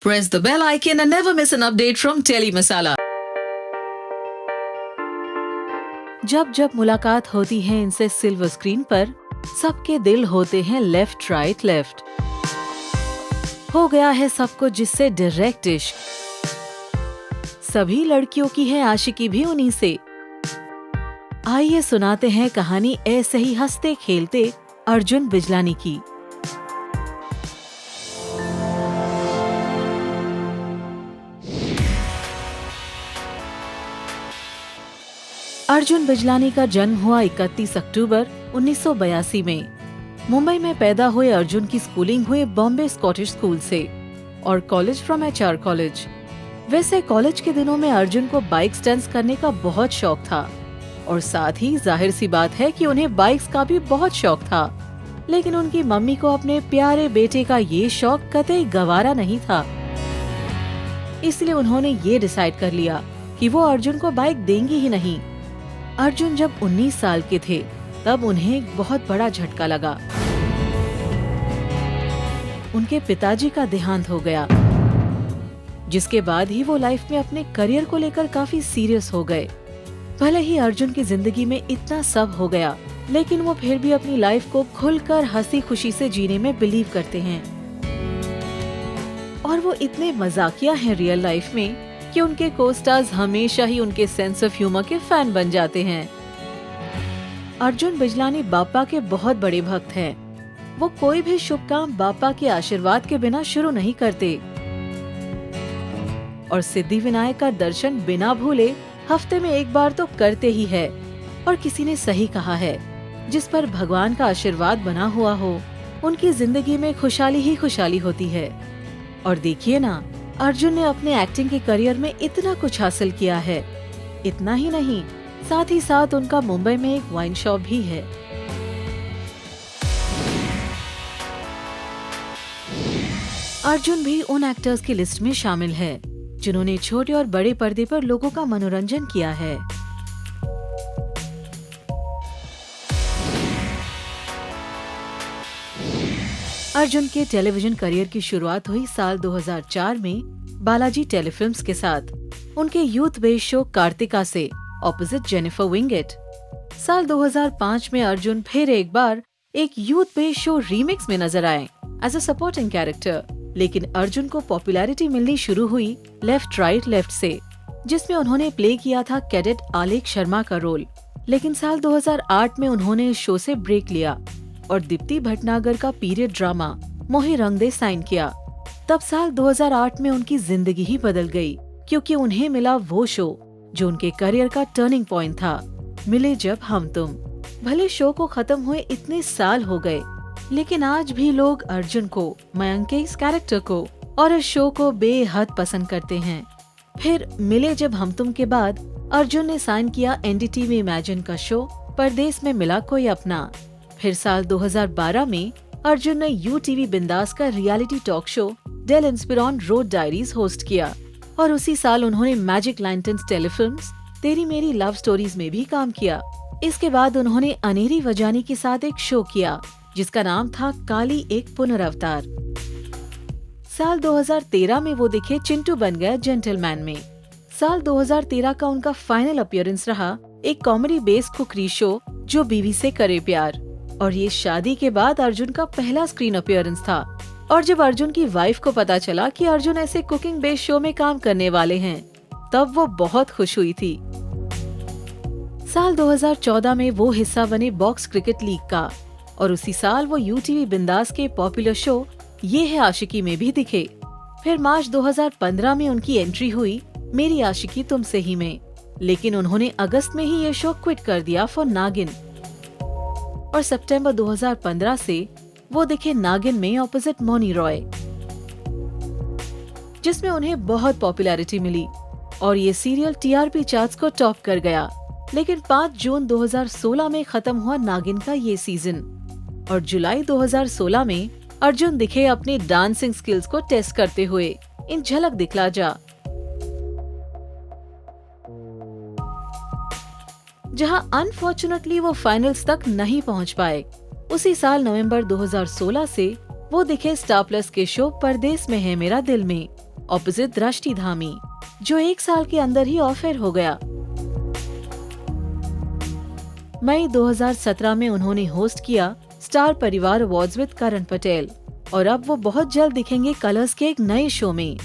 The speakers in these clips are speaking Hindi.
Press the bell icon and never miss an update from Tele Masala. जब जब मुलाकात होती है इनसे सिल्वर स्क्रीन पर, सबके दिल होते हैं लेफ्ट राइट लेफ्ट। हो गया है सबको जिससे डायरेक्ट इश्क, सभी लड़कियों की है आशिकी भी उन्हीं से। आइए सुनाते हैं कहानी ऐसे ही हंसते खेलते अर्जुन बिजलानी की। अर्जुन बिजलानी का जन्म हुआ 31 अक्टूबर 1982 में। मुंबई में पैदा हुए अर्जुन की स्कूलिंग हुई बॉम्बे स्कॉटिश स्कूल से और कॉलेज फ्रॉम HR कॉलेज। वैसे कॉलेज के दिनों में अर्जुन को बाइक स्टंट्स करने का बहुत शौक था और साथ ही जाहिर सी बात है कि उन्हें बाइक्स का भी बहुत शौक था, लेकिन उनकी मम्मी को अपने प्यारे बेटे का ये शौक कतई गवारा नहीं था। इसलिए उन्होंने ये डिसाइड कर लिया कि वो अर्जुन को बाइक देंगी ही नहीं। अर्जुन जब 19 साल के थे तब उन्हें एक बहुत बड़ा झटका लगा। उनके पिताजी का देहांत हो गया, जिसके बाद ही वो लाइफ में अपने करियर को लेकर काफी सीरियस हो गए। भले ही अर्जुन की जिंदगी में इतना सब हो गया, लेकिन वो फिर भी अपनी लाइफ को खुलकर हंसी खुशी से जीने में बिलीव करते हैं। और वो इतने मजाकिया हैं रियल लाइफ में कि उनके को-स्टार्स हमेशा ही उनके सेंस ऑफ ह्यूमर के फैन बन जाते हैं। अर्जुन बिजलानी बापा के बहुत बड़े भक्त हैं। वो कोई भी शुभ काम बापा के आशीर्वाद के बिना शुरू नहीं करते और सिद्धि विनायक का दर्शन बिना भूले हफ्ते में एक बार तो करते ही है। और किसी ने सही कहा है, जिस पर भगवान का आशीर्वाद बना हुआ हो, उनकी जिंदगी में खुशहाली ही खुशहाली होती है। और देखिए ना, अर्जुन ने अपने एक्टिंग के करियर में इतना कुछ हासिल किया है। इतना ही नहीं, साथ ही साथ उनका मुंबई में एक वाइन शॉप भी है। अर्जुन भी उन एक्टर्स की लिस्ट में शामिल है जिन्होंने छोटे और बड़े पर्दे पर लोगों का मनोरंजन किया है। अर्जुन के टेलीविजन करियर की शुरुआत हुई साल 2004 में बालाजी टेलीफिल्म्स के साथ उनके यूथ बेस्ड शो कार्तिका से ऑपोजिट जेनिफर विंगेट। साल 2005 में अर्जुन फिर एक बार एक यूथ बेस्ड शो रीमिक्स में नजर आए एज अ सपोर्टिंग कैरेक्टर, लेकिन अर्जुन को पॉपुलैरिटी मिलनी शुरू हुई लेफ्ट राइट लेफ्ट से, जिसमें उन्होंने प्ले किया था कैडेट आलेख शर्मा का रोल। लेकिन साल 2008 में उन्होंने इस शो से ब्रेक लिया और दीप्ति भटनागर का पीरियड ड्रामा मोहे रंग दे साइन किया। तब साल 2008 में उनकी जिंदगी ही बदल गई, क्योंकि उन्हें मिला वो शो जो उनके करियर का टर्निंग पॉइंट था, मिले जब हम तुम। भले शो को खत्म हुए इतने साल हो गए, लेकिन आज भी लोग अर्जुन को, मयंक के इस कैरेक्टर को और इस शो को बेहद पसंद करते हैं। फिर मिले जब हम तुम के बाद अर्जुन ने साइन किया NDTV इमेजिन का शो परदेस में मिला कोई अपना। फिर साल 2012 में अर्जुन ने UTV बिंदास का reality talk show Dell Inspiron road diaries host किया और उसी साल उन्होंने मैजिक लैंटर्न्स टेलीफिल्म्स तेरी मेरी लव स्टोरीज में भी काम किया। इसके बाद उन्होंने अनेरी वजानी के साथ एक शो किया जिसका नाम था काली एक पुनर्अवतार। साल 2013 में वो दिखे चिंटू बन गया जेंटलमैन में। साल 2013 का उनका फाइनल अपीयरेंस रहा एक कॉमेडी बेस्ड कुकरी शो जो बीवी से करे प्यार, और ये शादी के बाद अर्जुन का पहला स्क्रीन अपीयरेंस था। और जब अर्जुन की वाइफ को पता चला कि अर्जुन ऐसे कुकिंग बेस्ड शो में काम करने वाले हैं, तब वो बहुत खुश हुई थी। साल 2014 में वो हिस्सा बने बॉक्स क्रिकेट लीग का और उसी साल वो UTV बिंदास के पॉपुलर शो ये है आशिकी में भी दिखे। फिर मार्च 2015 में उनकी एंट्री हुई मेरी आशिकी तुमसे ही में, लेकिन उन्होंने अगस्त में ही ये शो क्विट कर दिया फॉर नागिन। और सितंबर 2015 से वो दिखे नागिन में ऑपोजिट मौनी रॉय, जिसमें उन्हें बहुत पॉपुलैरिटी मिली और ये सीरियल TRP चार्ट्स को टॉप कर गया। लेकिन 5 जून 2016 में खत्म हुआ नागिन का ये सीजन और जुलाई 2016 में अर्जुन दिखे अपने डांसिंग स्किल्स को टेस्ट करते हुए इन झलक दिखला जा, जहां अनफॉर्चुनेटली वो फाइनल्स तक नहीं पहुंच पाए। उसी साल नवंबर 2016 से वो दिखे स्टार प्लस के शो परदेस में है मेरा दिल में, ऑपोजिट दृष्टि धामी, जो 1 साल के अंदर ही ऑफर हो गया। मई 2017 में उन्होंने होस्ट किया स्टार परिवार अवार्ड्स विद करण पटेल और अब वो बहुत जल्द दिखेंगे कलर्स के एक नए शो में।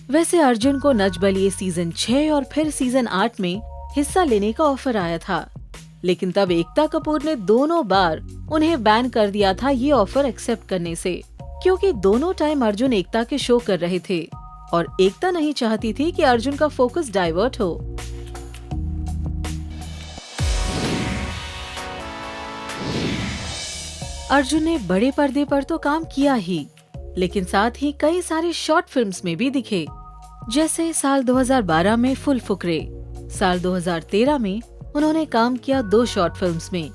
वैसे अर्जुन को नच बलिए सीजन 6 और फिर सीजन 8 में हिस्सा लेने का ऑफर आया था, लेकिन तब एकता कपूर ने दोनों बार उन्हें बैन कर दिया था ये ऑफर एक्सेप्ट करने से, क्योंकि दोनों टाइम अर्जुन एकता के शो कर रहे थे और एकता नहीं चाहती थी कि अर्जुन का फोकस डाइवर्ट हो। अर्जुन ने बड़े पर्दे पर तो काम किया ही, लेकिन साथ ही कई सारे शॉर्ट फिल्म्स में भी दिखे, जैसे साल 2012 में फुल फुकरे। साल 2013 में उन्होंने काम किया 2 शॉर्ट फिल्म्स में,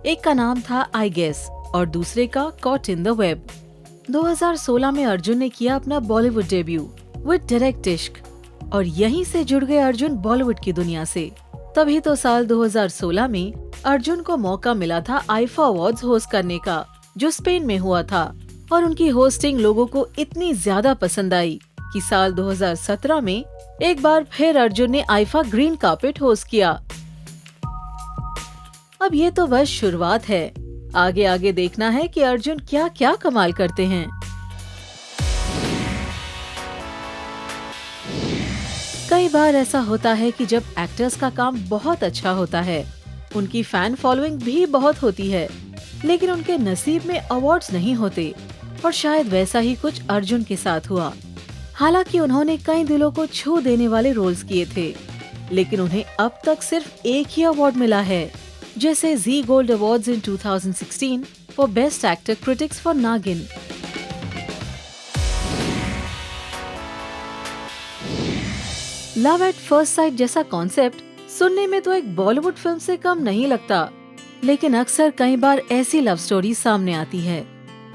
एक का नाम था आई गेस और दूसरे का कॉट इन द वेब। 2016 में अर्जुन ने किया अपना बॉलीवुड डेब्यू विद डायरेक्ट इश्क और यहीं से जुड़ गए अर्जुन बॉलीवुड की दुनिया से। तभी तो साल 2016 में अर्जुन को मौका मिला था आईफा अवार्ड्स होस्ट करने का, जो स्पेन में हुआ था, और उनकी होस्टिंग लोगों को इतनी ज्यादा पसंद आई कि साल 2017 में एक बार फिर अर्जुन ने आईफा ग्रीन कार्पेट होस्ट किया। अब ये तो बस शुरुआत है, आगे आगे देखना है कि अर्जुन क्या क्या कमाल करते हैं। कई बार ऐसा होता है कि जब एक्टर्स का काम बहुत अच्छा होता है, उनकी फैन फॉलोइंग भी बहुत होती है, लेकिन उनके नसीब में अवार्ड्स नहीं होते, और शायद वैसा ही कुछ अर्जुन के साथ हुआ। हालांकि उन्होंने कई दिलों को छू देने वाले रोल्स किए थे, लेकिन उन्हें अब तक सिर्फ एक ही अवार्ड मिला है, जैसे Zee gold awards in 2016 for best actor critics for Naagin. Love at first sight जैसा कॉन्सेप्ट सुनने में तो एक बॉलीवुड फिल्म से कम नहीं लगता, लेकिन अक्सर कई बार ऐसी लव स्टोरी सामने आती है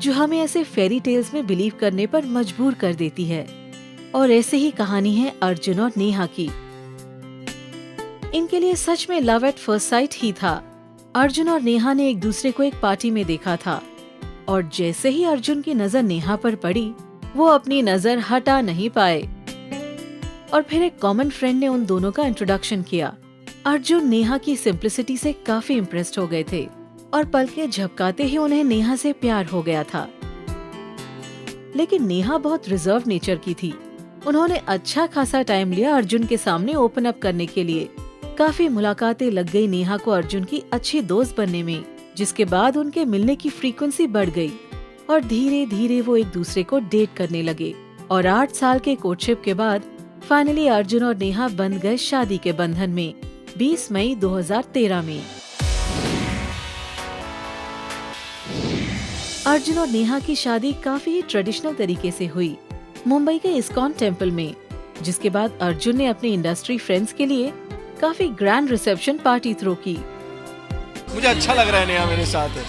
जो हमें ऐसे फेरी टेल्स में बिलीव करने पर मजबूर कर देती है। और ऐसे ही कहानी है अर्जुन और नेहा की। इनके लिए सच में लव एट फर्स्ट साइट ही था। अर्जुन और नेहा ने एक दूसरे को एक पार्टी में देखा था, और जैसे ही अर्जुन की नजर नेहा पर पड़ी, वो अपनी नजर हटा नहीं पाए, और फिर एक कॉमन फ्रेंड ने उन दोनों का इंट्रोडक्शन किया। अर्जुन नेहा की सिंप्लिसिटी से काफी इम्प्रेस्ड हो गए थे और पलकें झपकाते ही उन्हें नेहा से प्यार हो गया था। लेकिन नेहा बहुत रिजर्व नेचर की थी। उन्होंने अच्छा खासा टाइम लिया अर्जुन के सामने ओपन अप करने के लिए। काफी मुलाकातें लग गई नेहा को अर्जुन की अच्छी दोस्त बनने में, जिसके बाद उनके मिलने की फ्रीक्वेंसी बढ़ गई और धीरे धीरे वो एक दूसरे को डेट करने लगे। और 8 साल के कोर्टशिप के बाद फाइनली अर्जुन और नेहा बंध गए शादी के बंधन में 20 मई 2013 में। अर्जुन और नेहा की शादी काफी ट्रेडिशनल तरीके से हुई, मुंबई के इस्कॉन टेम्पल में, जिसके बाद अर्जुन ने अपने इंडस्ट्री फ्रेंड्स के लिए काफी ग्रैंड रिसेप्शन पार्टी थ्रो की। मुझे अच्छा लग रहा है नेहा मेरे साथ है।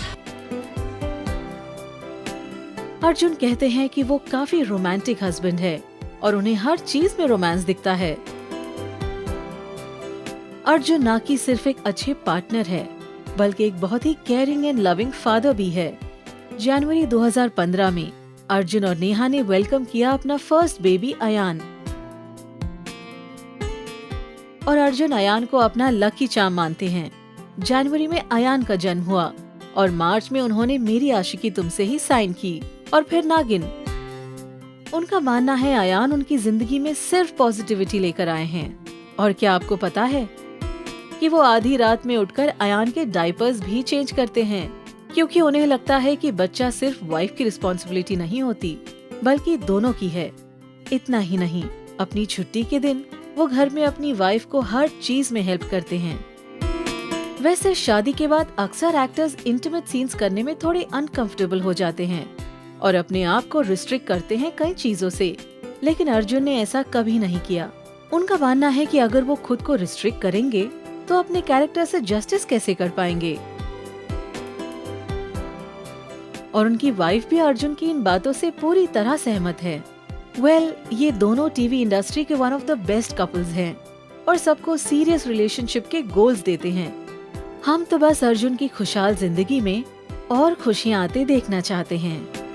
अर्जुन कहते हैं कि वो काफी रोमांटिक हस्बैंड है और उन्हें हर चीज में रोमांस दिखता है। अर्जुन ना कि सिर्फ एक अच्छे पार्टनर है, बल्कि एक बहुत ही केयरिंग एंड लविंग फादर भी है। जनवरी 2015 में अर्जुन और नेहा ने वेलकम किया अपना फर्स्ट बेबी अयान, और अर्जुन अयान को अपना लकी चार्म मानते हैं। जनवरी में अयान का जन्म हुआ और मार्च में उन्होंने मेरी आशिकी तुमसे ही साइन की और फिर नागिन। उनका मानना है अयान उनकी जिंदगी में सिर्फ पॉजिटिविटी लेकर आए हैं। और क्या आपको पता है कि वो आधी रात में उठकर अयान के डायपर्स भी चेंज करते हैं, क्योंकि उन्हें लगता है कि बच्चा सिर्फ वाइफ की रिस्पॉन्सिबिलिटी नहीं होती, बल्कि दोनों की है। इतना ही नहीं, अपनी छुट्टी के दिन वो घर में अपनी वाइफ को हर चीज में हेल्प करते हैं। वैसे शादी के बाद अक्सर एक्टर्स इंटीमेट सीन्स करने में थोड़े अनकंफर्टेबल हो जाते हैं और अपने आप को रिस्ट्रिक्ट करते हैं कई चीजों से, लेकिन अर्जुन ने ऐसा कभी नहीं किया। उनका मानना है कि अगर वो खुद को रिस्ट्रिक्ट करेंगे तो अपने कैरेक्टर से जस्टिस कैसे कर पाएंगे। और उनकी वाइफ भी अर्जुन की इन बातों से पूरी तरह सहमत है। ये दोनों टीवी इंडस्ट्री के one of the best couples हैं और सबको सीरियस रिलेशनशिप के गोल्स देते हैं। हम तो बस अर्जुन की खुशहाल जिंदगी में और खुशियां आते देखना चाहते हैं।